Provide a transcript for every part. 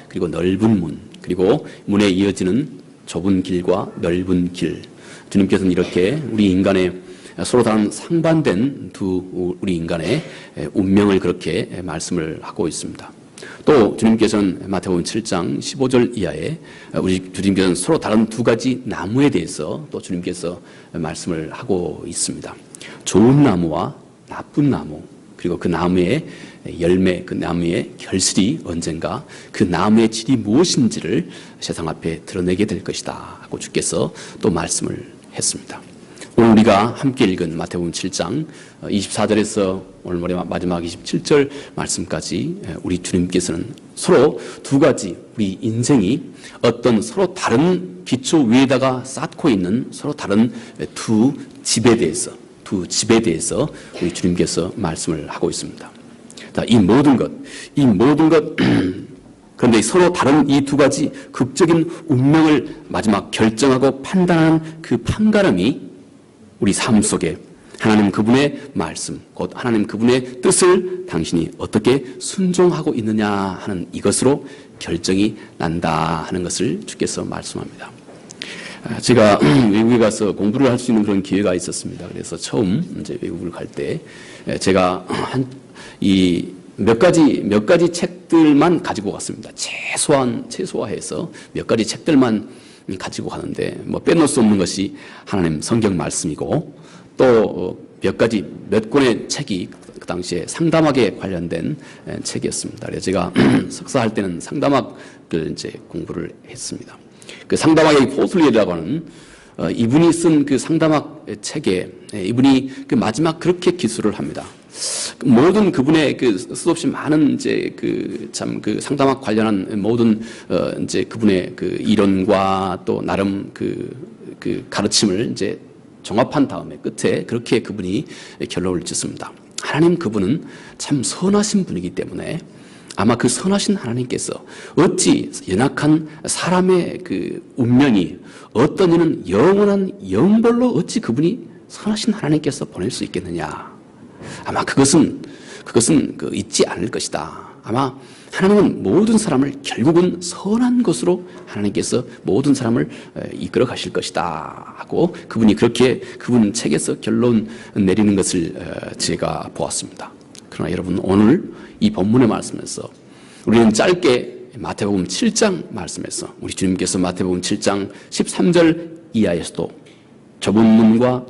그리고 넓은 문, 그리고 문에 이어지는 좁은 길과 넓은 길. 주님께서는 이렇게 우리 인간의 서로 다른 상반된 우리 인간의 운명을 그렇게 말씀을 하고 있습니다. 또 주님께서는 마태복음 7장 15절 이하에 우리 주님께서는 서로 다른 두 가지 나무에 대해서 또 주님께서 말씀을 하고 있습니다. 좋은 나무와 나쁜 나무, 그리고 그 나무의 열매, 그 나무의 결실이 언젠가 그 나무의 질이 무엇인지를 세상 앞에 드러내게 될 것이다 하고 주께서 또 말씀을 했습니다. 오늘 우리가 함께 읽은 마태복음 7장 24절에서 오늘 마지막 27절 말씀까지 우리 주님께서는 서로 두 가지 우리 인생이 어떤 서로 다른 기초 위에다가 쌓고 있는 서로 다른 두 집에 대해서 우리 주님께서 말씀을 하고 있습니다. 이 모든 것 그런데 서로 다른 이 두 가지 극적인 운명을 마지막 결정하고 판단하는 그 판가름이 우리 삶 속에 하나님 그분의 말씀, 곧 하나님 그분의 뜻을 당신이 어떻게 순종하고 있느냐 하는 이것으로 결정이 난다 하는 것을 주께서 말씀합니다. 제가 외국에 가서 공부를 할 수 있는 그런 기회가 있었습니다. 그래서 처음 이제 외국을 갈 때 제가 몇 가지 책들만 가지고 갔습니다. 최소화해서 몇 가지 책들만 가지고 가는데 빼놓을 수 없는 것이 하나님 성경 말씀이고 또 몇 권의 책이 그 당시에 상담학에 관련된 책이었습니다. 그래서 제가 석사할 때는 상담학을 이제 공부를 했습니다. 그 상담학의 포슬리라고 하는 이분이 쓴 그 상담학 책에 이분이 그 마지막 그렇게 기술을 합니다. 모든 그분의 그 수없이 많은 이제 그 상담학 관련한 모든 이제 그분의 그 이론과 또 나름 그 가르침을 이제 종합한 다음에 끝에 그렇게 그분이 결론을 짓습니다. 하나님 그분은 참 선하신 분이기 때문에 아마 그 선하신 하나님께서 어찌 연약한 사람의 그 운명이 어떤 이는 영원한 영벌로 어찌 그분이 선하신 하나님께서 보낼 수 있겠느냐. 아마 그것은 있지 않을 것이다. 아마 하나님은 모든 사람을 결국은 선한 것으로 하나님께서 모든 사람을 이끌어 가실 것이다 하고 그분이 그렇게 그분 책에서 결론 내리는 것을 제가 보았습니다. 그러나 여러분 오늘 이 본문의 말씀에서 우리는 짧게 마태복음 7장 말씀에서 우리 주님께서 마태복음 7장 13절 이하에서도 좁은 문과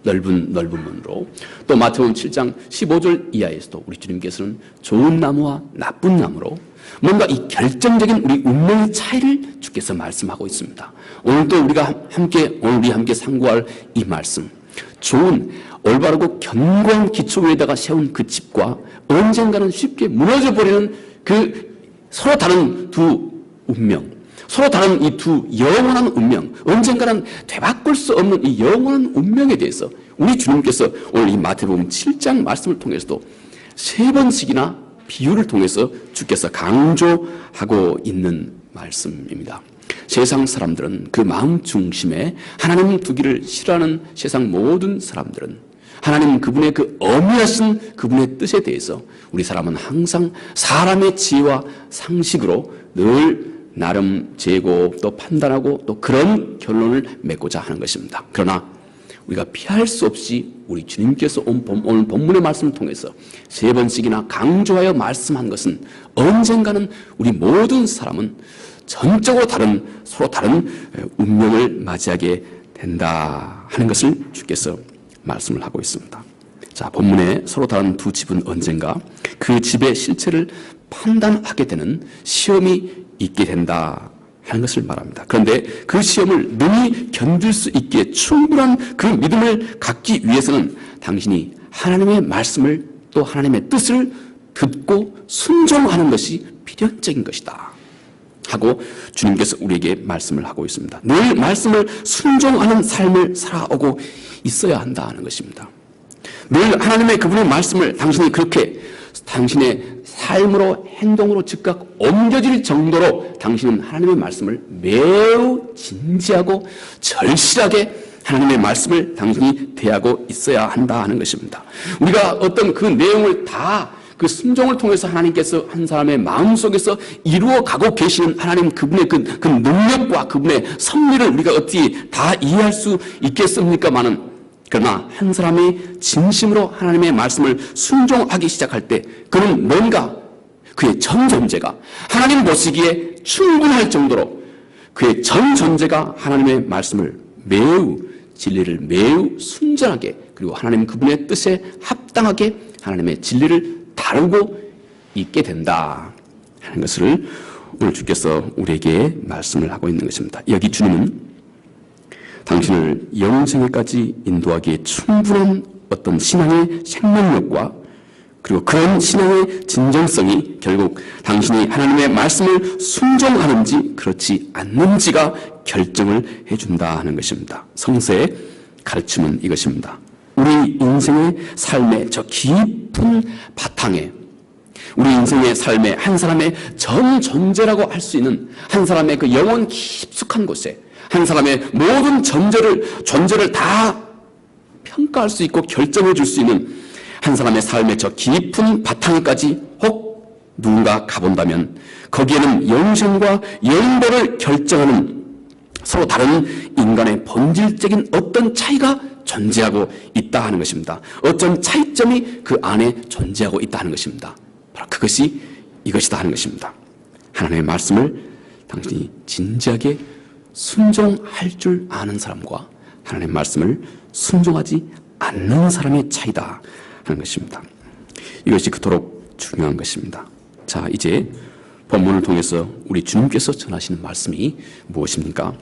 넓은 문으로 또 마태복음 7장 15절 이하에서도 우리 주님께서는 좋은 나무와 나쁜 나무로 뭔가 이 결정적인 우리 운명의 차이를 주께서 말씀하고 있습니다. 오늘 우리 함께 상고할 이 말씀, 좋은 올바르고 견고한 기초 위에다가 세운 그 집과 언젠가는 쉽게 무너져 버리는 그 서로 다른 두 운명, 서로 다른 이 두 영원한 운명, 언젠가는 되바꿀 수 없는 이 영원한 운명에 대해서 우리 주님께서 오늘 이 마태복음 7장 말씀을 통해서도 3번씩이나 비유를 통해서 주께서 강조하고 있는 말씀입니다. 세상 사람들은 그 마음 중심에 하나님 두기를 싫어하는 세상 모든 사람들은 하나님 그분의 그 엄미하신 그분의 뜻에 대해서 우리 사람은 항상 사람의 지혜와 상식으로 늘 나름 재고 또 판단하고 또 그런 결론을 맺고자 하는 것입니다. 그러나 우리가 피할 수 없이 우리 주님께서 오늘 본문의 말씀을 통해서 3번씩이나 강조하여 말씀한 것은 언젠가는 우리 모든 사람은 전적으로 서로 다른 운명을 맞이하게 된다 하는 것을 주께서 말씀을 하고 있습니다. 자, 본문에 서로 다른 두 집은 언젠가 그 집의 실체를 판단하게 되는 시험이 있게 된다 하는 것을 말합니다. 그런데 그 시험을 능히 견딜 수 있게 충분한 그 믿음을 갖기 위해서는 당신이 하나님의 말씀을 또 하나님의 뜻을 듣고 순종하는 것이 필연적인 것이다 하고 주님께서 우리에게 말씀을 하고 있습니다. 늘 말씀을 순종하는 삶을 살아오고 있어야 한다는 것입니다. 늘 하나님의 그분의 말씀을 당신이 그렇게 당신의 삶으로 행동으로 즉각 옮겨질 정도로 당신은 하나님의 말씀을 매우 진지하고 절실하게 하나님의 말씀을 당신이 대하고 있어야 한다 하는 것입니다. 우리가 어떤 그 내용을 다 그 순종을 통해서 하나님께서 한 사람의 마음속에서 이루어가고 계시는 하나님 그분의 그 능력과 그분의 섭리를 우리가 어떻게 다 이해할 수 있겠습니까마는, 그러나 한 사람이 진심으로 하나님의 말씀을 순종하기 시작할 때 그는 뭔가 그의 전 존재가 하나님 보시기에 충분할 정도로 그의 전 존재가 하나님의 말씀을 매우, 진리를 매우 순전하게, 그리고 하나님 그분의 뜻에 합당하게 하나님의 진리를 다루고 있게 된다 하는 것을 오늘 주께서 우리에게 말씀을 하고 있는 것입니다. 여기 주님은 당신을 영생에까지 인도하기에 충분한 어떤 신앙의 생명력과, 그리고 그런 신앙의 진정성이 결국 당신이 하나님의 말씀을 순종하는지 그렇지 않는지가 결정을 해준다 하는 것입니다. 성서의 가르침은 이것입니다. 우리 인생의 삶의 저 깊은 바탕에, 우리 인생의 삶의 한 사람의 전 존재라고 할 수 있는 한 사람의 그 영혼 깊숙한 곳에, 한 사람의 모든 존재를 다 평가할 수 있고 결정해 줄 수 있는 한 사람의 삶의 저 깊은 바탕까지 혹 누군가 가본다면 거기에는 영생과 영벌을 결정하는 서로 다른 인간의 본질적인 어떤 차이가 존재하고 있다 하는 것입니다. 어떤 차이점이 그 안에 존재하고 있다 하는 것입니다. 바로 그것이 이것이다 하는 것입니다. 하나님의 말씀을 당신이 진지하게 순종할 줄 아는 사람과 하나님의 말씀을 순종하지 않는 사람의 차이다 하는 것입니다. 이것이 그토록 중요한 것입니다. 자, 이제 본문을 통해서 우리 주님께서 전하시는 말씀이 무엇입니까?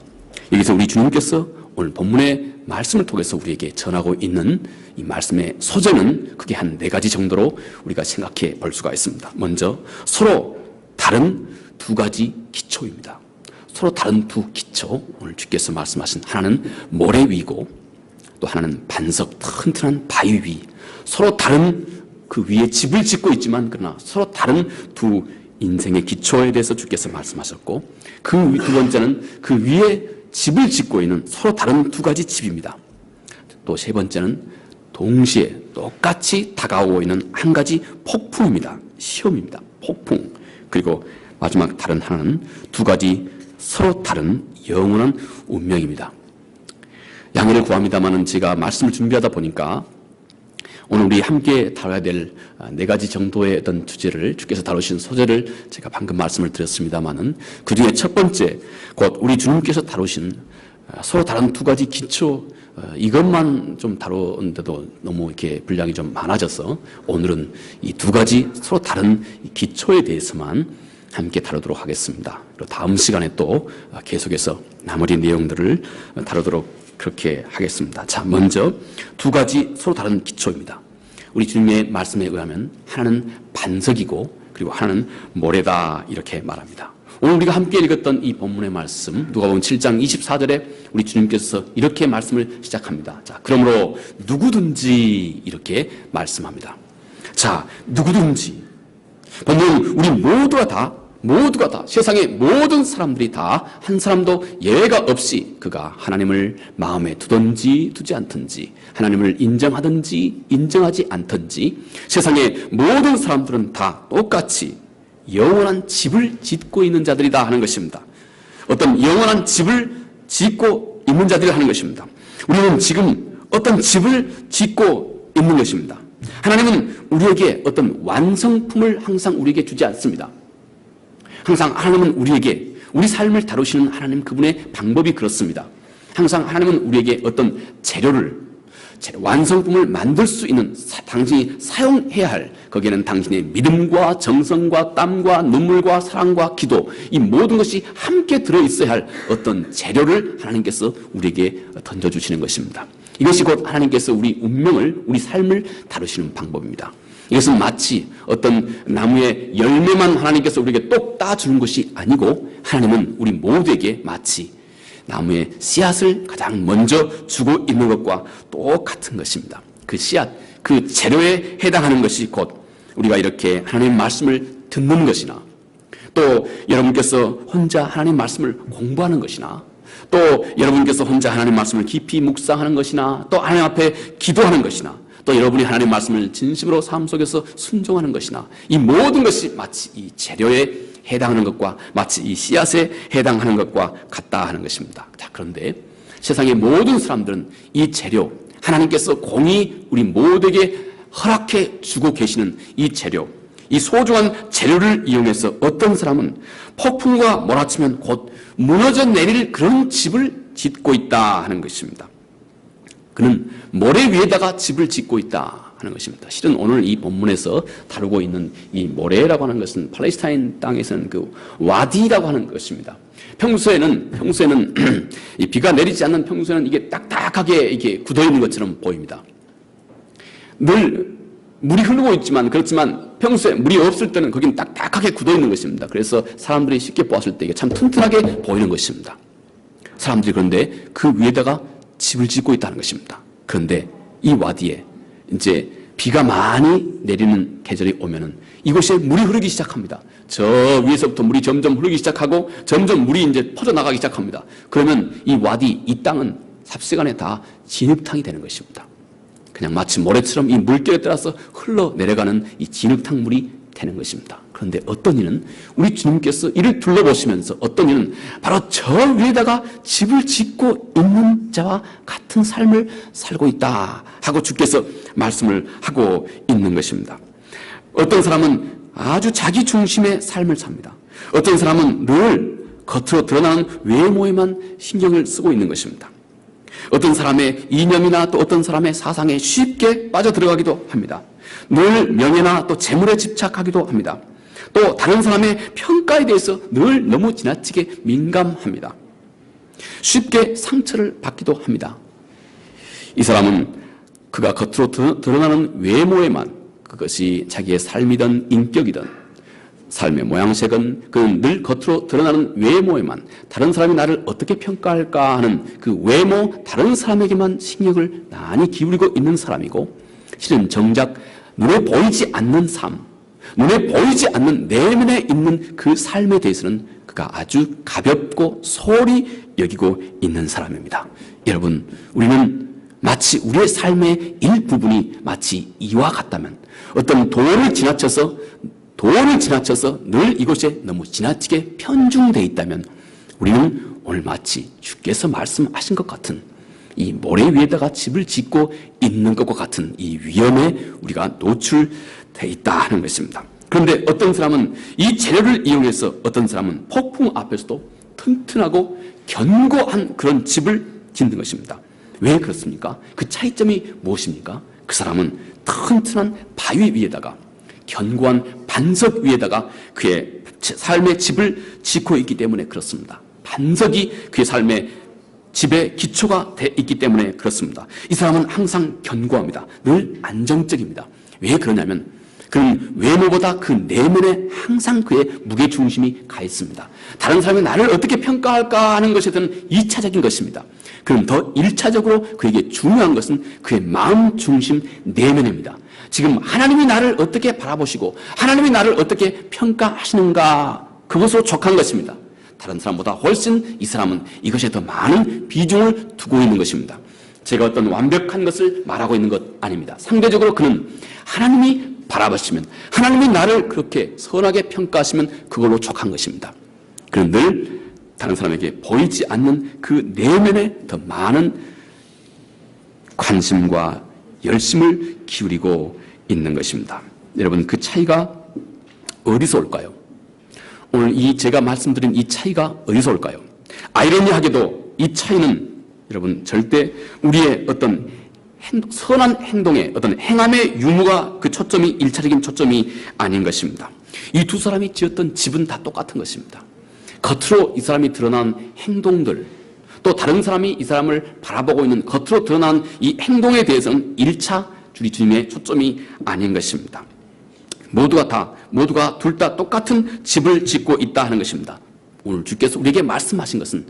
여기서 우리 주님께서 오늘 본문의 말씀을 통해서 우리에게 전하고 있는 이 말씀의 소재는 크게 한 4가지 정도로 우리가 생각해 볼 수가 있습니다. 먼저 서로 다른 2가지 기초입니다. 서로 다른 2 기초, 오늘 주께서 말씀하신 하나는 모래 위고 또 하나는 반석 튼튼한 바위 위, 서로 다른 그 위에 집을 짓고 있지만 그러나 서로 다른 2 인생의 기초에 대해서 주께서 말씀하셨고, 그 2번째는 그 위에 집을 짓고 있는 서로 다른 2가지 집입니다. 또 3번째는 동시에 똑같이 다가오고 있는 한 가지 폭풍입니다. 시험입니다. 폭풍. 그리고 마지막 다른 하나는 2가지 서로 다른 영원한 운명입니다. 양해를 구합니다마는 제가 말씀을 준비하다 보니까 오늘 우리 함께 다뤄야 될 4가지 정도의 어떤 주제를, 주께서 다루신 소재를 제가 방금 말씀을 드렸습니다마는 그 중에 첫 번째, 곧 우리 주님께서 다루신 서로 다른 2가지 기초, 이것만 좀 다루는데도 너무 이렇게 분량이 좀 많아져서 오늘은 이 2가지 서로 다른 기초에 대해서만 함께 다루도록 하겠습니다. 그리고 다음 시간에 또 계속해서 나머지 내용들을 다루도록 그렇게 하겠습니다. 자, 먼저 2가지 서로 다른 기초입니다. 우리 주님의 말씀에 의하면 하나는 반석이고 그리고 하나는 모래다 이렇게 말합니다. 오늘 우리가 함께 읽었던 이 본문의 말씀, 누가복음 7장 24절에 우리 주님께서 이렇게 말씀을 시작합니다. 자, 그러므로 누구든지 이렇게 말씀합니다. 자, 누구든지. 본문 우리 모두가 다 세상의 모든 사람들이 다 한 사람도 예외가 없이 그가 하나님을 마음에 두든지 두지 않든지, 하나님을 인정하든지 인정하지 않든지, 세상의 모든 사람들은 다 똑같이 영원한 집을 짓고 있는 자들이다 하는 것입니다. 어떤 영원한 집을 짓고 있는 자들이 하는 것입니다. 우리는 지금 어떤 집을 짓고 있는 것입니다. 하나님은 우리에게 어떤 완성품을 항상 우리에게 주지 않습니다. 항상 하나님은 우리에게 우리 삶을 다루시는 하나님 그분의 방법이 그렇습니다. 항상 하나님은 우리에게 어떤 완성품을 만들 수 있는 당신이 사용해야 할, 거기에는 당신의 믿음과 정성과 땀과 눈물과 사랑과 기도, 이 모든 것이 함께 들어있어야 할 어떤 재료를 하나님께서 우리에게 던져주시는 것입니다. 이것이 곧 하나님께서 우리 운명을, 우리 삶을 다루시는 방법입니다. 이것은 마치 어떤 나무의 열매만 하나님께서 우리에게 똑 따주는 것이 아니고, 하나님은 우리 모두에게 마치 나무의 씨앗을 가장 먼저 주고 있는 것과 똑같은 것입니다. 그 씨앗, 그 재료에 해당하는 것이 곧 우리가 이렇게 하나님의 말씀을 듣는 것이나, 또 여러분께서 혼자 하나님의 말씀을 공부하는 것이나, 또 여러분께서 혼자 하나님의 말씀을 깊이 묵상하는 것이나, 또 하나님 앞에 기도하는 것이나, 또 여러분이 하나님의 말씀을 진심으로 삶 속에서 순종하는 것이나 이 모든 것이 마치 이 재료에 해당하는 것과 마치 이 씨앗에 해당하는 것과 같다 하는 것입니다. 자, 그런데 세상의 모든 사람들은 이 재료, 하나님께서 공히 우리 모두에게 허락해 주고 계시는 이 재료, 이 소중한 재료를 이용해서 어떤 사람은 폭풍과 몰아치면 곧 무너져 내릴 그런 집을 짓고 있다 하는 것입니다. 그는 모래 위에다가 집을 짓고 있다 하는 것입니다. 실은 오늘 이 본문에서 다루고 있는 이 모래라고 하는 것은 팔레스타인 땅에서는 그 와디라고 하는 것입니다. 평소에는 이 비가 내리지 않는 평소에는 이게 딱딱하게 이게 굳어 있는 것처럼 보입니다. 늘 물이 흐르고 있지만 그렇지만 평소에 물이 없을 때는 거기는 딱딱하게 굳어 있는 것입니다. 그래서 사람들이 쉽게 보았을 때 이게 참 튼튼하게 보이는 것입니다. 사람들이 그런데 그 위에다가 집을 짓고 있다는 것입니다. 그런데 이 와디에 이제 비가 많이 내리는 계절이 오면은 이곳에 물이 흐르기 시작합니다. 저 위에서부터 물이 점점 흐르기 시작하고 점점 물이 이제 퍼져나가기 시작합니다. 그러면 이 와디, 이 땅은 삽시간에 다 진흙탕이 되는 것입니다. 그냥 마치 모래처럼 이 물결에 따라서 흘러내려가는 이 진흙탕 물이 되는 것입니다. 그런데 어떤 이는 우리 주님께서 이를 둘러보시면서 어떤 이는 바로 저 위에다가 집을 짓고 있는 자와 같은 삶을 살고 있다 하고 주께서 말씀을 하고 있는 것입니다. 어떤 사람은 아주 자기 중심의 삶을 삽니다. 어떤 사람은 늘 겉으로 드러나는 외모에만 신경을 쓰고 있는 것입니다. 어떤 사람의 이념이나 또 어떤 사람의 사상에 쉽게 빠져들어가기도 합니다. 늘 명예나 또 재물에 집착하기도 합니다. 또 다른 사람의 평가에 대해서 늘 너무 지나치게 민감합니다. 쉽게 상처를 받기도 합니다. 이 사람은 그가 겉으로 드러나는 외모에만, 그것이 자기의 삶이든 인격이든 삶의 모양새건 그는 늘 겉으로 드러나는 외모에만, 다른 사람이 나를 어떻게 평가할까 하는 그 외모, 다른 사람에게만 신경을 많이 기울이고 있는 사람이고, 실은 정작 눈에 보이지 않는 삶, 눈에 보이지 않는 내면에 있는 그 삶에 대해서는 그가 아주 가볍고 소홀히 여기고 있는 사람입니다. 여러분, 우리는 마치 우리의 삶의 일부분이 마치 이와 같다면, 어떤 도를 지나쳐서 늘 이곳에 너무 지나치게 편중되어 있다면 우리는 오늘 마치 주께서 말씀하신 것 같은 이 모래 위에다가 집을 짓고 있는 것과 같은 이 위험에 우리가 노출되어 있다 하는 것입니다. 그런데 어떤 사람은 이 재료를 이용해서 어떤 사람은 폭풍 앞에서도 튼튼하고 견고한 그런 집을 짓는 것입니다. 왜 그렇습니까? 그 차이점이 무엇입니까? 그 사람은 튼튼한 바위 위에다가 견고한 반석 위에다가 그의 삶의 집을 짓고 있기 때문에 그렇습니다. 반석이 그의 삶의 집의 기초가 돼 있기 때문에 그렇습니다. 이 사람은 항상 견고합니다. 늘 안정적입니다. 왜 그러냐면 그는 외모보다 그 내면에 항상 그의 무게중심이 가 있습니다. 다른 사람이 나를 어떻게 평가할까 하는 것에 대한 2차적인 것입니다. 그럼 더 1차적으로 그에게 중요한 것은 그의 마음 중심 내면입니다. 지금 하나님이 나를 어떻게 바라보시고 하나님이 나를 어떻게 평가하시는가, 그것으로 족한 것입니다. 다른 사람보다 훨씬 이 사람은 이것에 더 많은 비중을 두고 있는 것입니다. 제가 어떤 완벽한 것을 말하고 있는 것 아닙니다. 상대적으로 그는 하나님이 바라보시면, 하나님이 나를 그렇게 선하게 평가하시면 그걸로 족한 것입니다. 그는 늘 다른 사람에게 보이지 않는 그 내면에 더 많은 관심과 열심을 기울이고 있는 것입니다. 여러분, 그 차이가 어디서 올까요? 오늘 제가 말씀드린 이 차이가 어디서 올까요? 아이러니하게도 이 차이는 여러분 절대 우리의 어떤 선한 행동의 어떤 행함의 유무가 그 초점이 1차적인 초점이 아닌 것입니다. 이 두 사람이 지었던 집은 다 똑같은 것입니다. 겉으로 이 사람이 드러난 행동들, 또 다른 사람이 이 사람을 바라보고 있는 겉으로 드러난 이 행동에 대해서는 1차 우리 주님의 초점이 아닌 것입니다. 모두가 둘 다 똑같은 집을 짓고 있다 하는 것입니다. 오늘 주께서 우리에게 말씀하신 것은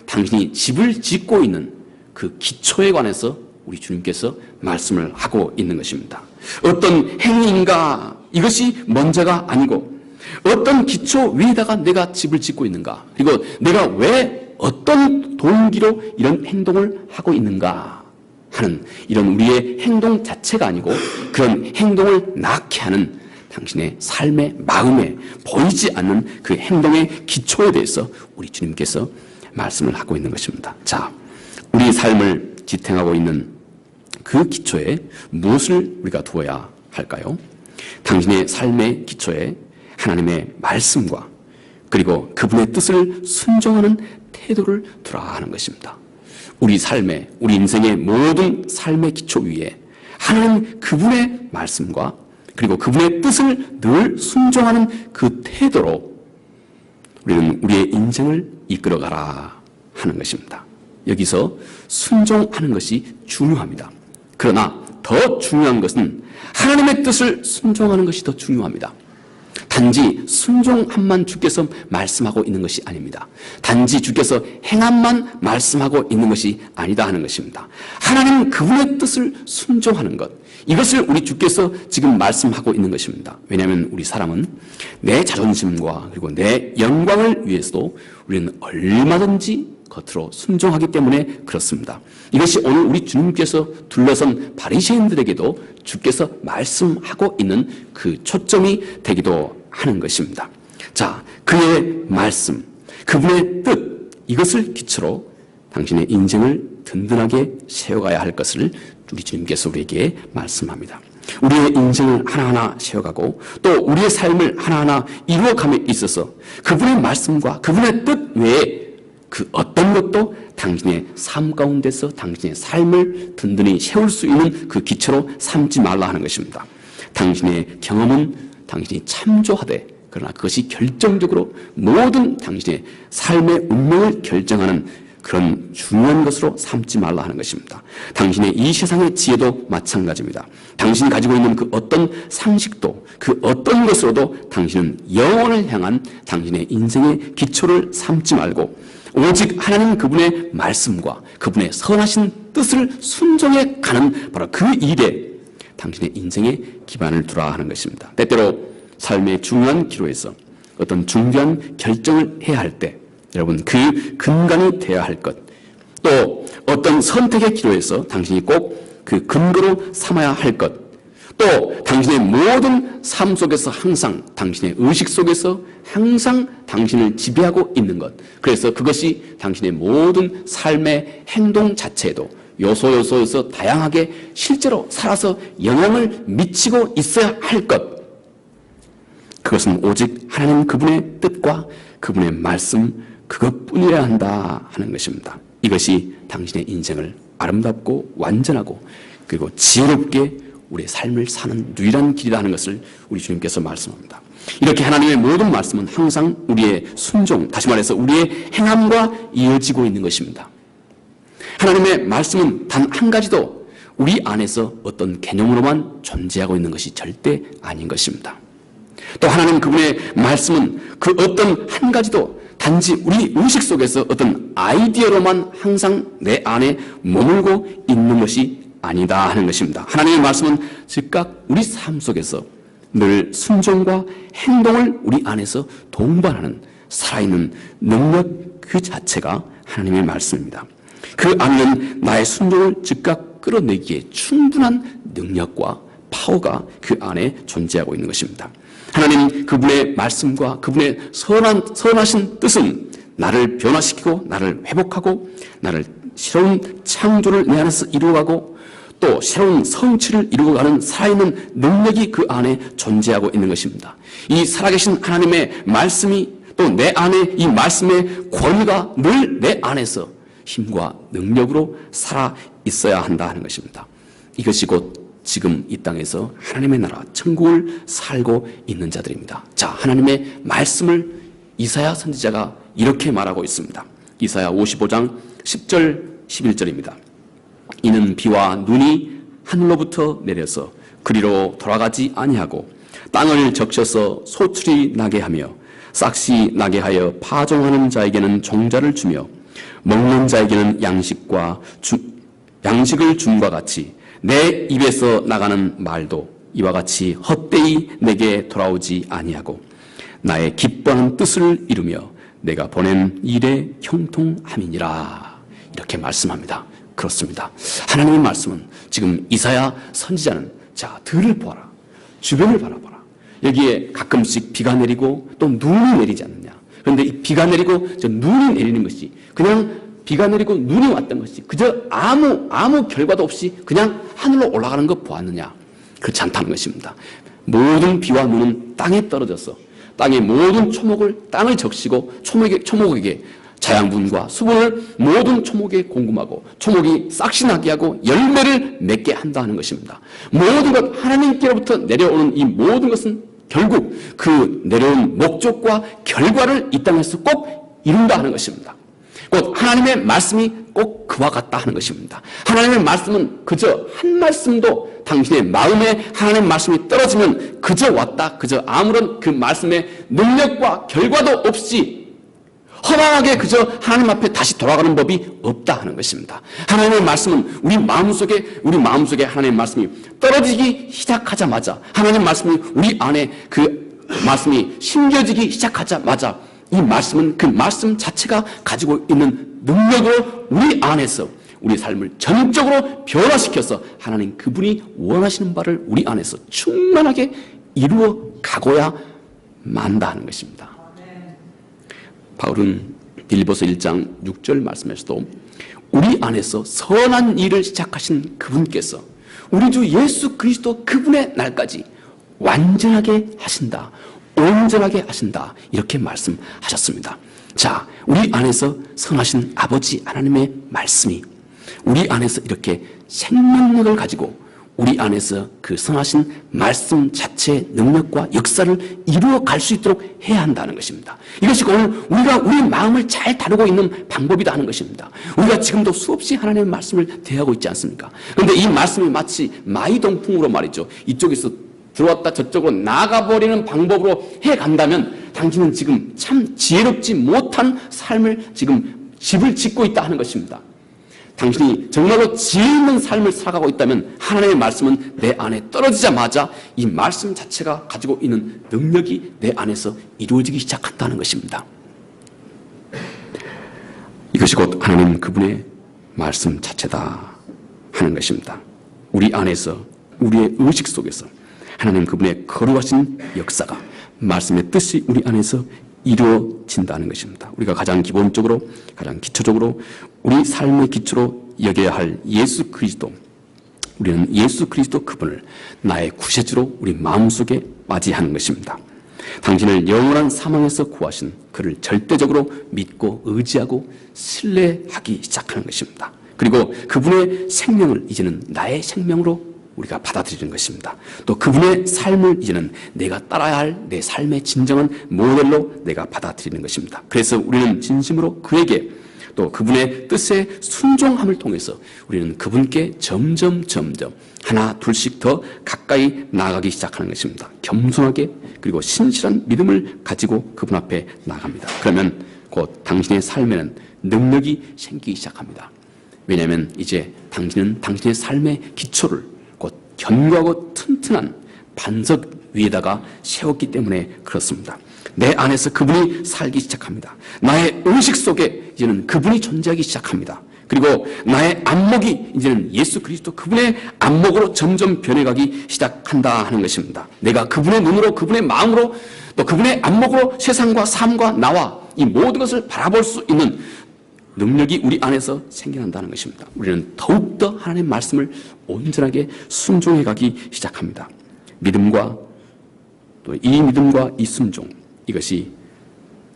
당신이 집을 짓고 있는 그 기초에 관해서 우리 주님께서 말씀을 하고 있는 것입니다. 어떤 행위인가, 이것이 먼저가 아니고 어떤 기초 위에다가 내가 집을 짓고 있는가, 그리고 내가 왜 어떤 동기로 이런 행동을 하고 있는가 하는 이런 우리의 행동 자체가 아니고 그런 행동을 낳게 하는 당신의 삶의 마음에 보이지 않는 그 행동의 기초에 대해서 우리 주님께서 말씀을 하고 있는 것입니다. 자, 우리 삶을 지탱하고 있는 그 기초에 무엇을 우리가 두어야 할까요? 당신의 삶의 기초에 하나님의 말씀과 그리고 그분의 뜻을 순종하는 태도를 두라 하는 것입니다. 우리 삶의, 우리 인생의 모든 삶의 기초 위에 하나님 그분의 말씀과 그리고 그분의 뜻을 늘 순종하는 그 태도로 우리는 우리의 인생을 이끌어가라 하는 것입니다. 여기서 순종하는 것이 중요합니다. 그러나 더 중요한 것은 하나님의 뜻을 순종하는 것이 더 중요합니다. 단지 순종함만 주께서 말씀하고 있는 것이 아닙니다. 단지 주께서 행함만 말씀하고 있는 것이 아니다 하는 것입니다. 하나님 그분의 뜻을 순종하는 것, 이것을 우리 주께서 지금 말씀하고 있는 것입니다. 왜냐하면 우리 사람은 내 자존심과 그리고 내 영광을 위해서도 우리는 얼마든지 겉으로 순종하기 때문에 그렇습니다. 이것이 오늘 우리 주님께서 둘러선 바리새인들에게도 주께서 말씀하고 있는 그 초점이 되기도 하는 것입니다. 자, 그의 말씀, 그분의 뜻, 이것을 기초로 당신의 인생을 든든하게 세워가야 할 것을 우리 주님께서 우리에게 말씀합니다. 우리의 인생을 하나하나 세워가고 또 우리의 삶을 하나하나 이루어감에 있어서 그분의 말씀과 그분의 뜻 외에 그 어떤 것도 당신의 삶 가운데서 당신의 삶을 든든히 세울 수 있는 그 기초로 삼지 말라 하는 것입니다. 당신의 경험은 당신이 참조하되 그러나 그것이 결정적으로 모든 당신의 삶의 운명을 결정하는 그런 중요한 것으로 삼지 말라 하는 것입니다. 당신의 이 세상의 지혜도 마찬가지입니다. 당신이 가지고 있는 그 어떤 상식도 그 어떤 것으로도 당신은 영혼을 향한 당신의 인생의 기초를 삼지 말고 오직 하나님 그분의 말씀과 그분의 선하신 뜻을 순종해 가는 바로 그 일에 당신의 인생의 기반을 두라 하는 것입니다. 때때로 삶의 중요한 기로에서 어떤 중요한 결정을 해야 할 때 여러분 그 근간이 되어야 할 것, 또 어떤 선택의 기로에서 당신이 꼭 그 근거로 삼아야 할 것, 또 당신의 모든 삶 속에서 항상 당신의 의식 속에서 항상 당신을 지배하고 있는 것, 그래서 그것이 당신의 모든 삶의 행동 자체에도 요소에서 다양하게 실제로 살아서 영향을 미치고 있어야 할 것, 그것은 오직 하나님 그분의 뜻과 그분의 말씀 그것뿐이라 한다 하는 것입니다. 이것이 당신의 인생을 아름답고 완전하고 그리고 지혜롭게 우리의 삶을 사는 유일한 길이다 하는 것을 우리 주님께서 말씀합니다. 이렇게 하나님의 모든 말씀은 항상 우리의 순종, 다시 말해서 우리의 행함과 이어지고 있는 것입니다. 하나님의 말씀은 단 한 가지도 우리 안에서 어떤 개념으로만 존재하고 있는 것이 절대 아닌 것입니다. 또 하나님 그분의 말씀은 그 어떤 한 가지도 단지 우리 의식 속에서 어떤 아이디어로만 항상 내 안에 머물고 있는 것이 아니다 하는 것입니다. 하나님의 말씀은 즉각 우리 삶 속에서 늘 순종과 행동을 우리 안에서 동반하는 살아있는 능력 그 자체가 하나님의 말씀입니다. 그 안에는 나의 순종을 즉각 끌어내기에 충분한 능력과 파워가 그 안에 존재하고 있는 것입니다. 하나님 그분의 말씀과 그분의 선하신 뜻은 나를 변화시키고 나를 회복하고 나를 새로운 창조를 내 안에서 이루어가고 또 새로운 성취를 이루어가는 살아있는 능력이 그 안에 존재하고 있는 것입니다. 이 살아계신 하나님의 말씀이 또 내 안에 이 말씀의 권위가 늘 내 안에서 힘과 능력으로 살아 있어야 한다 하는 것입니다. 이것이 곧 지금 이 땅에서 하나님의 나라 천국을 살고 있는 자들입니다. 자, 하나님의 말씀을 이사야 선지자가 이렇게 말하고 있습니다. 이사야 55장 10절 11절입니다. 이는 비와 눈이 하늘로부터 내려서 그리로 돌아가지 아니하고 땅을 적셔서 소출이 나게 하며 싹시 나게 하여 파종하는 자에게는 종자를 주며 먹는 자에게는 양식을 줌과 같이 내 입에서 나가는 말도 이와 같이 헛되이 내게 돌아오지 아니하고 나의 기뻐하는 뜻을 이루며 내가 보낸 일에 형통함이니라. 이렇게 말씀합니다. 그렇습니다. 하나님의 말씀은 지금 이사야 선지자는 자, 들을 보아라. 주변을 바라봐라. 여기에 가끔씩 비가 내리고 또 눈이 내리지 않느냐. 그런데 이 비가 내리고 저 눈이 내리는 것이 그냥 비가 내리고 눈이 왔던 것이 그저 아무 결과도 없이 그냥 하늘로 올라가는 것 보았느냐. 그렇지 않다는 것입니다. 모든 비와 눈은 땅에 떨어져서 땅의 모든 초목을 땅을 적시고 초목에게 자양분과 수분을 모든 초목에 공급하고 초목이 싹시 나게 하고 열매를 맺게 한다는 것입니다. 모든 것 하나님께로부터 내려오는 이 모든 것은 결국 그 내려온 목적과 결과를 이 땅에서 꼭 이룬다 하는 것입니다. 곧 하나님의 말씀이 꼭 그와 같다 하는 것입니다. 하나님의 말씀은 그저 한 말씀도 당신의 마음에 하나님의 말씀이 떨어지면 그저 왔다 그저 아무런 그 말씀의 능력과 결과도 없이 허망하게 그저 하나님 앞에 다시 돌아가는 법이 없다 하는 것입니다. 하나님의 말씀은 우리 마음속에 하나님의 말씀이 떨어지기 시작하자마자 하나님의 말씀이 우리 안에 그 말씀이 심겨지기 시작하자마자 이 말씀은 그 말씀 자체가 가지고 있는 능력으로 우리 안에서 우리 삶을 전적으로 변화시켜서 하나님 그분이 원하시는 바를 우리 안에서 충만하게 이루어 가고야 만다 하는 것입니다. 바울은 빌립보서 1장 6절 말씀에서도 우리 안에서 선한 일을 시작하신 그분께서 우리 주 예수 그리스도 그분의 날까지 완전하게 하신다. 온전하게 하신다. 이렇게 말씀하셨습니다. 자, 우리 안에서 선하신 아버지 하나님의 말씀이 우리 안에서 이렇게 생명력을 가지고 우리 안에서 그 선하신 말씀 자체의 능력과 역사를 이루어 갈 수 있도록 해야 한다는 것입니다. 이것이 오늘 우리가 우리 마음을 잘 다루고 있는 방법이다 하는 것입니다. 우리가 지금도 수없이 하나님의 말씀을 대하고 있지 않습니까? 그런데 이 말씀이 마치 마이동풍으로 말이죠. 이쪽에서 들어왔다 저쪽으로 나가버리는 방법으로 해간다면 당신은 지금 참 지혜롭지 못한 삶을 지금 집을 짓고 있다 하는 것입니다. 당신이 정말로 지혜 있는 삶을 살아가고 있다면 하나님의 말씀은 내 안에 떨어지자마자 이 말씀 자체가 가지고 있는 능력이 내 안에서 이루어지기 시작한다는 것입니다. 이것이 곧 하나님 그분의 말씀 자체다 하는 것입니다. 우리 안에서 우리의 의식 속에서 하나님 그분의 거룩하신 역사가 말씀의 뜻이 우리 안에서 이루어진다는 것입니다. 우리가 가장 기본적으로 가장 기초적으로 우리 삶의 기초로 여겨야 할 예수 그리스도, 우리는 예수 그리스도 그분을 나의 구세주로 우리 마음속에 맞이하는 것입니다. 당신을 영원한 사망에서 구하신 그를 절대적으로 믿고 의지하고 신뢰하기 시작하는 것입니다. 그리고 그분의 생명을 이제는 나의 생명으로 우리가 받아들이는 것입니다. 또 그분의 삶을 이제는 내가 따라야 할 내 삶의 진정한 모델로 내가 받아들이는 것입니다. 그래서 우리는 진심으로 그에게 또 그분의 뜻에 순종함을 통해서 우리는 그분께 점점 하나 둘씩 더 가까이 나아가기 시작하는 것입니다. 겸손하게 그리고 신실한 믿음을 가지고 그분 앞에 나아갑니다. 그러면 곧 당신의 삶에는 능력이 생기기 시작합니다. 왜냐하면 이제 당신은 당신의 삶의 기초를 곧 견고하고 튼튼한 반석 위에다가 세웠기 때문에 그렇습니다. 내 안에서 그분이 살기 시작합니다. 나의 의식 속에 이제는 그분이 존재하기 시작합니다. 그리고 나의 안목이 이제는 예수 그리스도 그분의 안목으로 점점 변해가기 시작한다 하는 것입니다. 내가 그분의 눈으로 그분의 마음으로 또 그분의 안목으로 세상과 삶과 나와 이 모든 것을 바라볼 수 있는 능력이 우리 안에서 생겨난다는 것입니다. 우리는 더욱더 하나님의 말씀을 온전하게 순종해가기 시작합니다. 믿음과 또 이 믿음과 이 순종, 이것이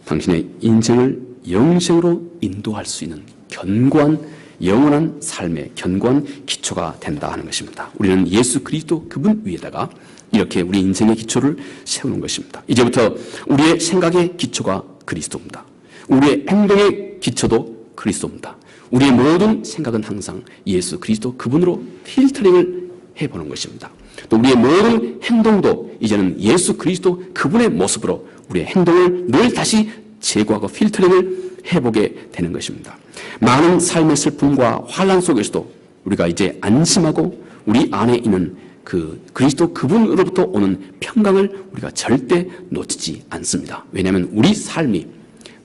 당신의 인생을 영생으로 인도할 수 있는 견고한 영원한 삶의 견고한 기초가 된다 하는 것입니다. 우리는 예수 그리스도 그분 위에다가 이렇게 우리 인생의 기초를 세우는 것입니다. 이제부터 우리의 생각의 기초가 그리스도입니다. 우리의 행동의 기초도 그리스도입니다. 우리의 모든 생각은 항상 예수 그리스도 그분으로 필터링을 해보는 것입니다. 또 우리의 모든 행동도 이제는 예수 그리스도 그분의 모습으로 우리의 행동을 늘 다시 제거하고 필터링을 해보게 되는 것입니다. 많은 삶의 슬픔과 환난 속에서도 우리가 이제 안심하고 우리 안에 있는 그 그리스도 그분으로부터 오는 평강을 우리가 절대 놓치지 않습니다. 왜냐하면 우리 삶이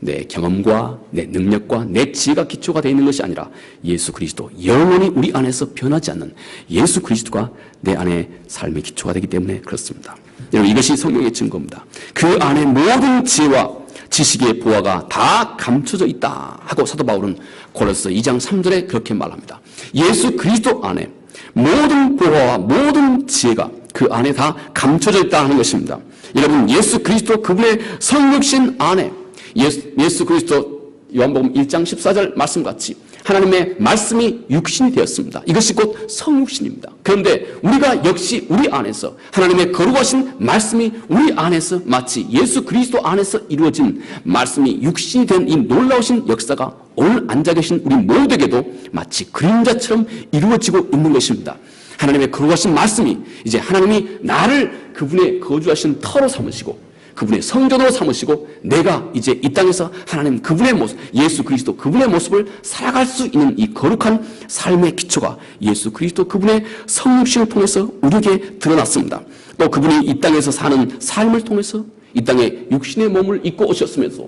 내 경험과 내 능력과 내 지혜가 기초가 되어 있는 것이 아니라 예수 그리스도, 영원히 우리 안에서 변하지 않는 예수 그리스도가 내 안에 삶의 기초가 되기 때문에 그렇습니다. 여러분, 이것이 성경의 증거입니다. 그 안에 모든 지혜와 지식의 보화가 다 감춰져 있다 하고 사도 바울은 고린도서 2장 3절에 그렇게 말합니다. 예수 그리스도 안에 모든 보화와 모든 지혜가 그 안에 다 감춰져 있다 하는 것입니다. 여러분, 예수 그리스도 그분의 성육신 안에 예수 그리스도 요한복음 1장 14절 말씀같이 하나님의 말씀이 육신이 되었습니다. 이것이 곧 성육신입니다. 그런데 우리가 역시 우리 안에서 하나님의 거룩하신 말씀이 우리 안에서 마치 예수 그리스도 안에서 이루어진 말씀이 육신이 된 이 놀라우신 역사가 오늘 앉아 계신 우리 모두에게도 마치 그림자처럼 이루어지고 있는 것입니다. 하나님의 거룩하신 말씀이 이제 하나님이 나를 그분의 거주하신 터로 삼으시고 그분의 성전으로 삼으시고 내가 이제 이 땅에서 하나님 그분의 모습, 예수 그리스도 그분의 모습을 살아갈 수 있는 이 거룩한 삶의 기초가 예수 그리스도 그분의 성육신을 통해서 우리에게 드러났습니다. 또 그분이 이 땅에서 사는 삶을 통해서 이 땅에 육신의 몸을 입고 오셨으면서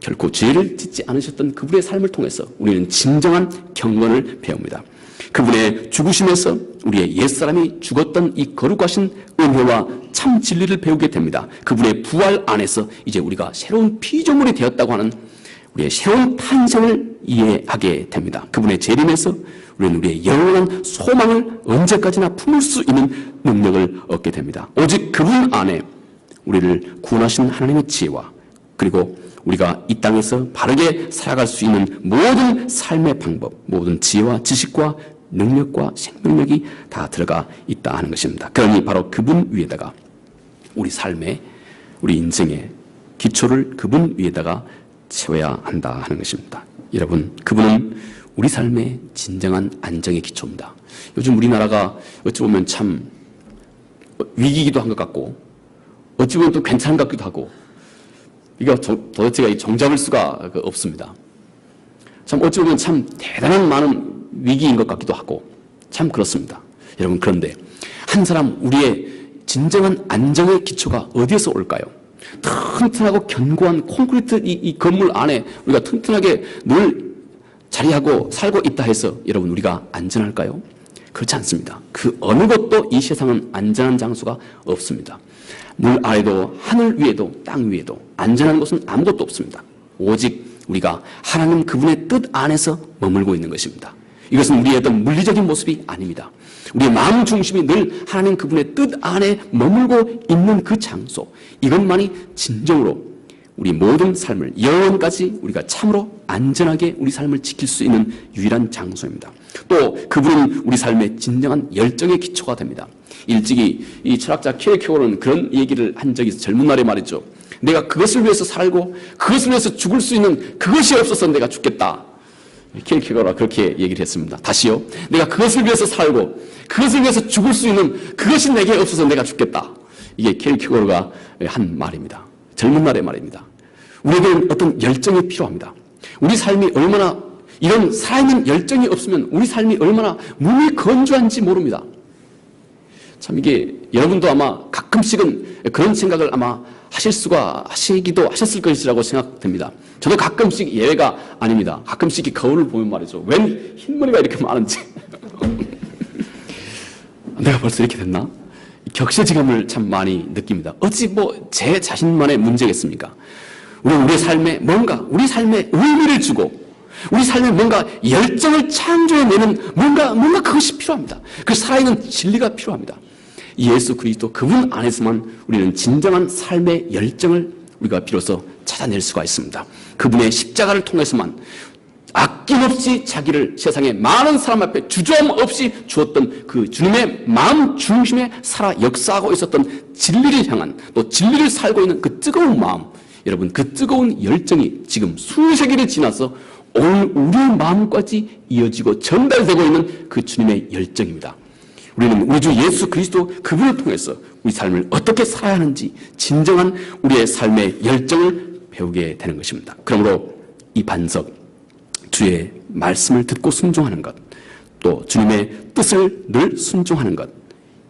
결코 죄를 짓지 않으셨던 그분의 삶을 통해서 우리는 진정한 경건을 배웁니다. 그분의 죽으심에서 우리의 옛사람이 죽었던 이 거룩하신 은혜와 참 진리를 배우게 됩니다. 그분의 부활 안에서 이제 우리가 새로운 피조물이 되었다고 하는 우리의 새로운 탄생을 이해하게 됩니다. 그분의 재림에서 우리는 우리의 영원한 소망을 언제까지나 품을 수 있는 능력을 얻게 됩니다. 오직 그분 안에 우리를 구원하신 하나님의 지혜와 그리고 우리가 이 땅에서 바르게 살아갈 수 있는 모든 삶의 방법, 모든 지혜와 지식과 능력과 생명력이 다 들어가 있다 하는 것입니다. 그러니 바로 그분 위에다가 우리 삶의, 우리 인생의 기초를 그분 위에다가 세워야 한다 하는 것입니다. 여러분, 그분은 우리 삶의 진정한 안정의 기초입니다. 요즘 우리나라가 어찌 보면 참 위기이기도 한 것 같고 어찌 보면 또 괜찮은 것 같기도 하고 이거 도대체가 정잡을 수가 없습니다. 참 어찌 보면 참 대단한 많은 위기인 것 같기도 하고 참 그렇습니다. 여러분, 그런데 한 사람 우리의 진정한 안정의 기초가 어디에서 올까요? 튼튼하고 견고한 콘크리트 이 건물 안에 우리가 튼튼하게 늘 자리하고 살고 있다 해서 여러분 우리가 안전할까요? 그렇지 않습니다. 그 어느 것도 이 세상은 안전한 장소가 없습니다. 물 아래도 하늘 위에도 땅 위에도 안전한 곳은 아무것도 없습니다. 오직 우리가 하나님 그분의 뜻 안에서 머물고 있는 것입니다. 이것은 우리의 어떤 물리적인 모습이 아닙니다. 우리의 마음 중심이 늘 하나님 그분의 뜻 안에 머물고 있는 그 장소, 이것만이 진정으로 우리 모든 삶을 영원까지 우리가 참으로 안전하게 우리 삶을 지킬 수 있는 유일한 장소입니다. 또 그분은 우리 삶의 진정한 열정의 기초가 됩니다. 일찍이 이 철학자 케르케고르는 그런 얘기를 한 적이 있어요. 젊은 날에 말이죠. 내가 그것을 위해서 살고 그것을 위해서 죽을 수 있는 그것이 없어서 내가 죽겠다. 케르케고르가 그렇게 얘기를 했습니다. 다시요. 내가 그것을 위해서 살고 그것을 위해서 죽을 수 있는 그것이 내게 없어서 내가 죽겠다. 이게 케르케고르가 한 말입니다. 젊은 날의 말입니다. 우리에게는 어떤 열정이 필요합니다. 우리 삶이 얼마나 이런 살아있는 열정이 없으면 우리 삶이 얼마나 몸이 건조한지 모릅니다. 참 이게 여러분도 아마 가끔씩은 그런 생각을 아마 하시기도 하셨을 것이라고 생각됩니다. 저도 가끔씩 예외가 아닙니다. 가끔씩 거울을 보면 말이죠. 웬 흰머리가 이렇게 많은지. 내가 벌써 이렇게 됐나? 격세지감을 참 많이 느낍니다. 어찌 제 자신만의 문제겠습니까? 우리의 삶에 뭔가, 우리 삶에 의미를 주고, 우리 삶에 뭔가 열정을 창조해내는 뭔가 그것이 필요합니다. 그 살아있는 진리가 필요합니다. 예수 그리스도 그분 안에서만 우리는 진정한 삶의 열정을 우리가 비로소 찾아낼 수가 있습니다. 그분의 십자가를 통해서만 아낌없이 자기를 세상의 많은 사람 앞에 주저함 없이 주었던 그 주님의 마음 중심에 살아 역사하고 있었던 진리를 향한 또 진리를 살고 있는 그 뜨거운 마음, 여러분 그 뜨거운 열정이 지금 수세기를 지나서 오늘 우리의 마음까지 이어지고 전달되고 있는 그 주님의 열정입니다. 우리는 우리 주 예수 그리스도 그분을 통해서 우리 삶을 어떻게 살아야 하는지 진정한 우리의 삶의 열정을 배우게 되는 것입니다. 그러므로 이 반석, 주의 말씀을 듣고 순종하는 것, 또 주님의 뜻을 늘 순종하는 것,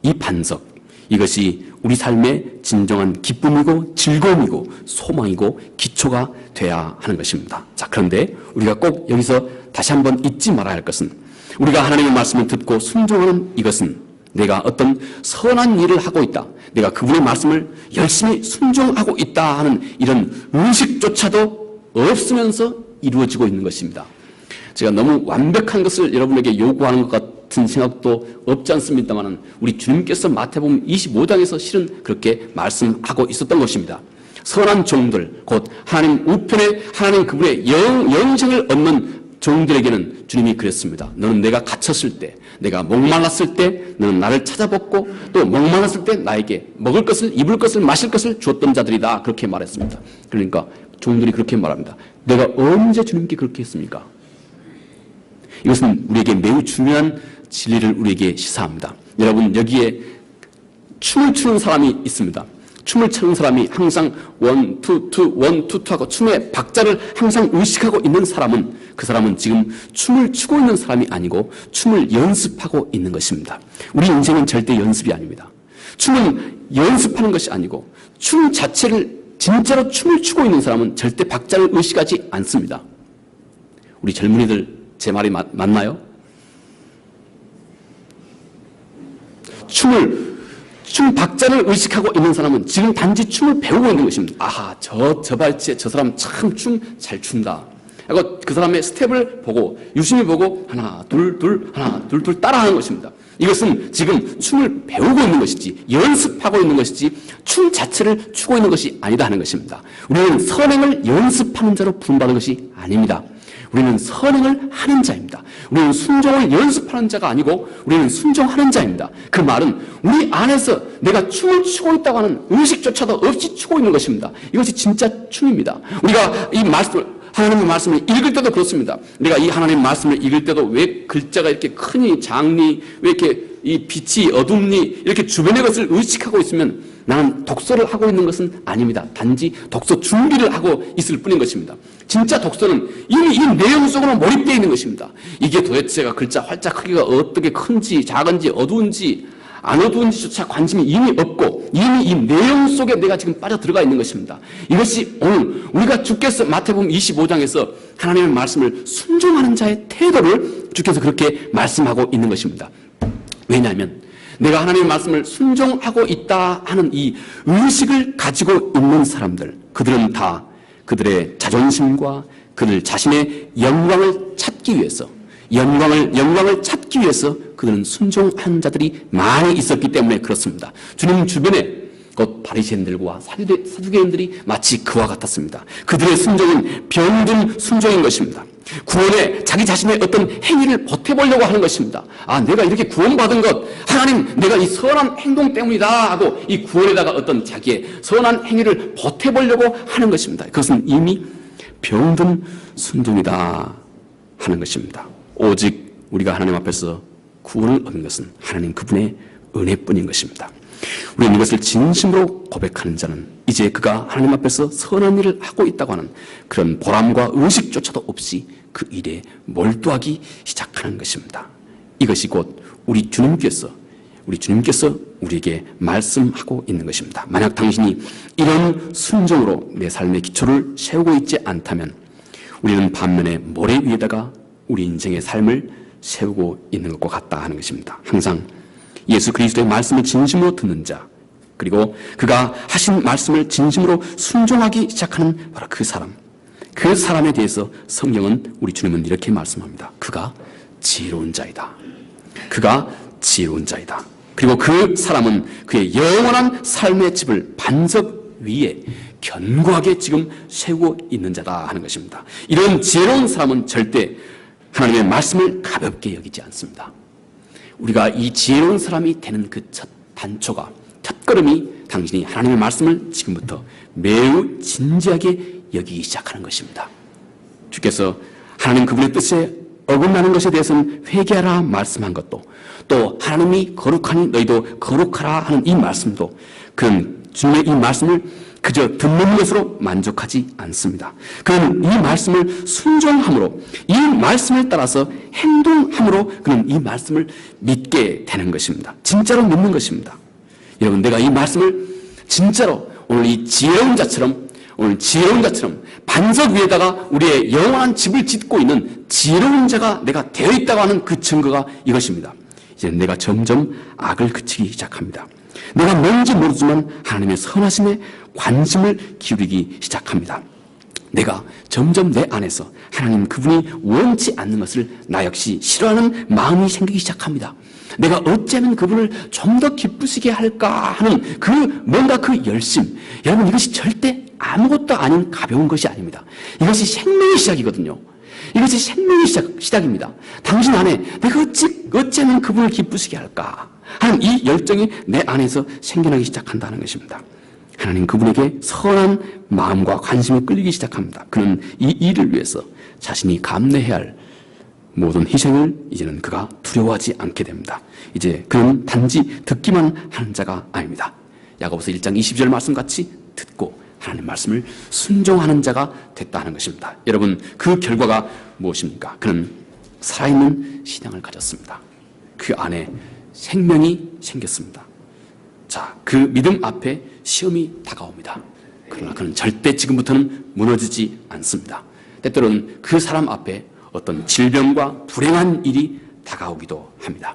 이 반석, 이것이 우리 삶의 진정한 기쁨이고 즐거움이고 소망이고 기초가 돼야 하는 것입니다. 자, 그런데 우리가 꼭 여기서 다시 한번 잊지 말아야 할 것은, 우리가 하나님의 말씀을 듣고 순종하는 이것은 내가 어떤 선한 일을 하고 있다, 내가 그분의 말씀을 열심히 순종하고 있다 하는 이런 의식조차도 없으면서 이루어지고 있는 것입니다. 제가 너무 완벽한 것을 여러분에게 요구하는 것 같은 생각도 없지 않습니다만, 우리 주님께서 마태복음 25장에서 실은 그렇게 말씀하고 있었던 것입니다. 선한 종들, 곧 하나님 우편에 하나님 그분의 영생을 얻는 종들에게는 주님이 그랬습니다. 너는 내가 갇혔을 때, 내가 목말랐을 때 너는 나를 찾아뵙고, 또 목말랐을 때 나에게 먹을 것을, 입을 것을, 마실 것을 주었던 자들이다, 그렇게 말했습니다. 그러니까 종들이 그렇게 말합니다. 내가 언제 주님께 그렇게 했습니까? 이것은 우리에게 매우 중요한 진리를 우리에게 시사합니다. 여러분, 여기에 춤을 추는 사람이 있습니다. 춤을 추는 사람이 항상 원, 투, 하고 춤의 박자를 항상 의식하고 있는 사람은, 그 사람은 지금 춤을 추고 있는 사람이 아니고 춤을 연습하고 있는 것입니다. 우리 인생은 절대 연습이 아닙니다. 춤은 연습하는 것이 아니고, 춤 자체를 진짜로 춤을 추고 있는 사람은 절대 박자를 의식하지 않습니다. 우리 젊은이들 제 말이 맞나요? 춤 박자를 의식하고 있는 사람은 지금 단지 춤을 배우고 있는 것입니다. 아하, 저 발치에 저 사람 참 춤 잘 춘다. 그리고 그 사람의 스텝을 보고 유심히 보고 하나 둘 따라하는 것입니다. 이것은 지금 춤을 배우고 있는 것이지, 연습하고 있는 것이지, 춤 자체를 추고 있는 것이 아니다 하는 것입니다. 우리는 선행을 연습하는 자로 부름받은 것이 아닙니다. 우리는 선행을 하는 자입니다. 우리는 순종을 연습하는 자가 아니고 우리는 순종하는 자입니다. 그 말은 우리 안에서 내가 춤을 추고 있다고 하는 의식조차도 없이 추고 있는 것입니다. 이것이 진짜 춤입니다. 우리가 이 말씀을, 하나님의 말씀을 읽을 때도 그렇습니다. 우리가 이 하나님의 말씀을 읽을 때도 왜 글자가 이렇게 크니 작니, 왜 이렇게 이 빛이 어둡니, 이렇게 주변의 것을 의식하고 있으면 나는 독서를 하고 있는 것은 아닙니다. 단지 독서 준비를 하고 있을 뿐인 것입니다. 진짜 독서는 이미 이 내용 속으로 몰입되어 있는 것입니다. 이게 도대체가 글자 활자 크기가 어떻게 큰지 작은지 어두운지 안 어두운지조차 관심이 이미 없고, 이미 이 내용 속에 내가 지금 빠져 들어가 있는 것입니다. 이것이 오늘 우리가 주께서 마태복음 25장에서 하나님의 말씀을 순종하는 자의 태도를 주께서 그렇게 말씀하고 있는 것입니다. 왜냐하면 내가 하나님의 말씀을 순종하고 있다 하는 이 의식을 가지고 있는 사람들, 그들은 다 그들의 자존심과 그들 자신의 영광을 찾기 위해서, 영광을 찾기 위해서 그들은 순종한 자들이 많이 있었기 때문에 그렇습니다. 주님 주변에 곧 바리새인들과 사두개인들이 마치 그와 같았습니다. 그들의 순종은 병든 순종인 것입니다. 구원에 자기 자신의 어떤 행위를 보태보려고 하는 것입니다. 아, 내가 이렇게 구원받은 것, 하나님, 내가 이 선한 행동 때문이다 하고 이 구원에다가 어떤 자기의 선한 행위를 보태보려고 하는 것입니다. 그것은 이미 병든 순종이다 하는 것입니다. 오직 우리가 하나님 앞에서 구원을 얻는 것은 하나님 그분의 은혜뿐인 것입니다. 우리는 이것을 진심으로 고백하는 자는 이제 그가 하나님 앞에서 선한 일을 하고 있다고 하는 그런 보람과 의식조차도 없이 그 일에 몰두하기 시작하는 것입니다. 이것이 곧 우리 주님께서 우리에게 말씀하고 있는 것입니다. 만약 당신이 이런 순종으로 내 삶의 기초를 세우고 있지 않다면 우리는 반면에 모래 위에다가 우리 인생의 삶을 세우고 있는 것과 같다 하는 것입니다. 항상 예수 그리스도의 말씀을 진심으로 듣는 자, 그리고 그가 하신 말씀을 진심으로 순종하기 시작하는 바로 그 사람에 대해서 성경은, 우리 주님은 이렇게 말씀합니다. 그가 지혜로운 자이다. 그가 지혜로운 자이다. 그리고 그 사람은 그의 영원한 삶의 집을 반석 위에 견고하게 지금 세우고 있는 자다 하는 것입니다. 이런 지혜로운 사람은 절대 하나님의 말씀을 가볍게 여기지 않습니다. 우리가 이 지혜로운 사람이 되는 그 첫 단초가, 첫걸음이 당신이 하나님의 말씀을 지금부터 매우 진지하게 여기기 시작하는 것입니다. 주께서 하나님 그분의 뜻에 어긋나는 것에 대해서는 회개하라 말씀한 것도, 또 하나님이 거룩하니 너희도 거룩하라 하는 이 말씀도, 그는 주님의 이 말씀을 그저 듣는 것으로 만족하지 않습니다. 그는 이 말씀을 순종함으로, 이 말씀을 따라서 행동함으로 그는 이 말씀을 믿게 되는 것입니다. 진짜로 믿는 것입니다. 여러분, 내가 이 말씀을 진짜로 오늘 이 지혜로운 자처럼 반석 위에다가 우리의 영원한 집을 짓고 있는 지혜로운 자가 내가 되어 있다고 하는 그 증거가 이것입니다. 이제 내가 점점 악을 그치기 시작합니다. 내가 뭔지 모르지만 하나님의 선하심에 관심을 기울이기 시작합니다. 내가 점점 내 안에서 하나님 그분이 원치 않는 것을 나 역시 싫어하는 마음이 생기기 시작합니다. 내가 어쩌면 그분을 좀 더 기쁘시게 할까 하는 뭔가 그 열심. 여러분, 이것이 절대 아무것도 아닌 가벼운 것이 아닙니다. 이것이 생명의 시작이거든요. 이것이 생명의 시작입니다. 당신 안에 내가 어쩌면 그분을 기쁘시게 할까 하는 이 열정이 내 안에서 생겨나기 시작한다는 것입니다. 하나님 그분에게 선한 마음과 관심이 끌리기 시작합니다. 그는 이 일을 위해서 자신이 감내해야 할 모든 희생을 이제는 그가 두려워하지 않게 됩니다. 이제 그는 단지 듣기만 하는 자가 아닙니다. 야고보서 1장 22절 말씀같이 듣고 하나님 말씀을 순종하는 자가 됐다는 것입니다. 여러분, 그 결과가 무엇입니까? 그는 살아있는 신앙을 가졌습니다. 그 안에 생명이 생겼습니다. 자, 그 믿음 앞에 시험이 다가옵니다. 그러나 그는 절대 지금부터는 무너지지 않습니다. 때때로는 그 사람 앞에 어떤 질병과 불행한 일이 다가오기도 합니다.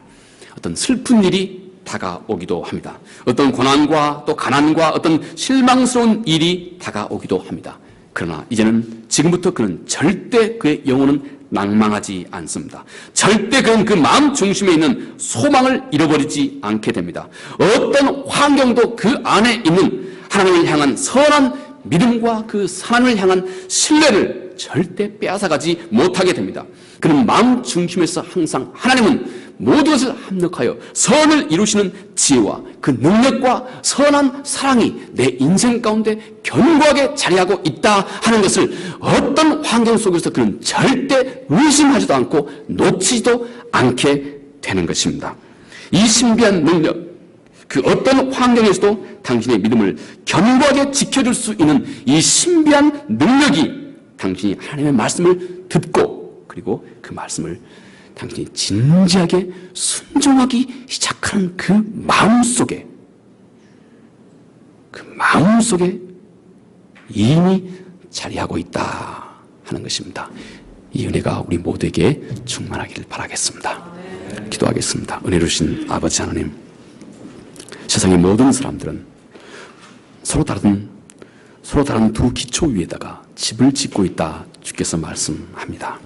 어떤 슬픈 일이 다가오기도 합니다. 어떤 고난과 또 가난과 어떤 실망스러운 일이 다가오기도 합니다. 그러나 이제는 지금부터 그는 절대 그의 영혼은 낭망하지 않습니다. 절대 그는 그 마음 중심에 있는 소망을 잃어버리지 않게 됩니다. 어떤 환경도 그 안에 있는 하나님을 향한 선한 믿음과 그 하나님을 향한 신뢰를 절대 빼앗아가지 못하게 됩니다. 그는 마음 중심에서 항상 하나님은 모든 것을 합력하여 선을 이루시는 지혜와 그 능력과 선한 사랑이 내 인생 가운데 견고하게 자리하고 있다 하는 것을 어떤 환경 속에서 그는 절대 의심하지도 않고 놓치지도 않게 되는 것입니다. 이 신비한 능력, 그 어떤 환경에서도 당신의 믿음을 견고하게 지켜줄 수 있는 이 신비한 능력이 당신이 하나님의 말씀을 듣고 그리고 그 말씀을 당신이 진지하게 순종하기 시작하는 그 마음 속에 이미 자리하고 있다 하는 것입니다. 이 은혜가 우리 모두에게 충만하기를 바라겠습니다. 기도하겠습니다. 은혜로 주신 아버지 하나님, 세상의 모든 사람들은 서로 다른 두 기초 위에다가 집을 짓고 있다 주께서 말씀합니다.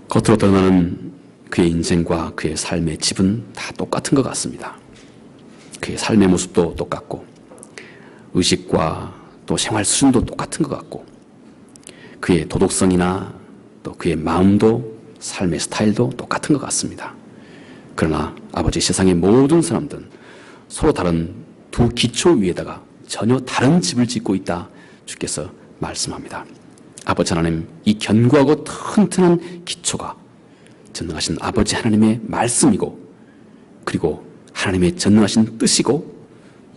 겉으로 드러나는 그의 인생과 그의 삶의 집은 다 똑같은 것 같습니다. 그의 삶의 모습도 똑같고 의식과 또 생활 수준도 똑같은 것 같고 그의 도덕성이나 또 그의 마음도 삶의 스타일도 똑같은 것 같습니다. 그러나 아버지, 세상의 모든 사람들은 서로 다른 두 기초 위에다가 전혀 다른 집을 짓고 있다 주께서 말씀합니다. 아버지 하나님, 이 견고하고 튼튼한 기초가 전능하신 아버지 하나님의 말씀이고 그리고 하나님의 전능하신 뜻이고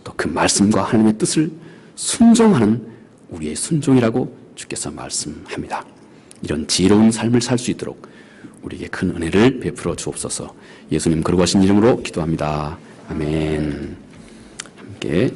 또 그 말씀과 하나님의 뜻을 순종하는 우리의 순종이라고 주께서 말씀합니다. 이런 지혜로운 삶을 살 수 있도록 우리에게 큰 은혜를 베풀어 주옵소서. 예수님 거룩하신 이름으로 기도합니다. 아멘. 함께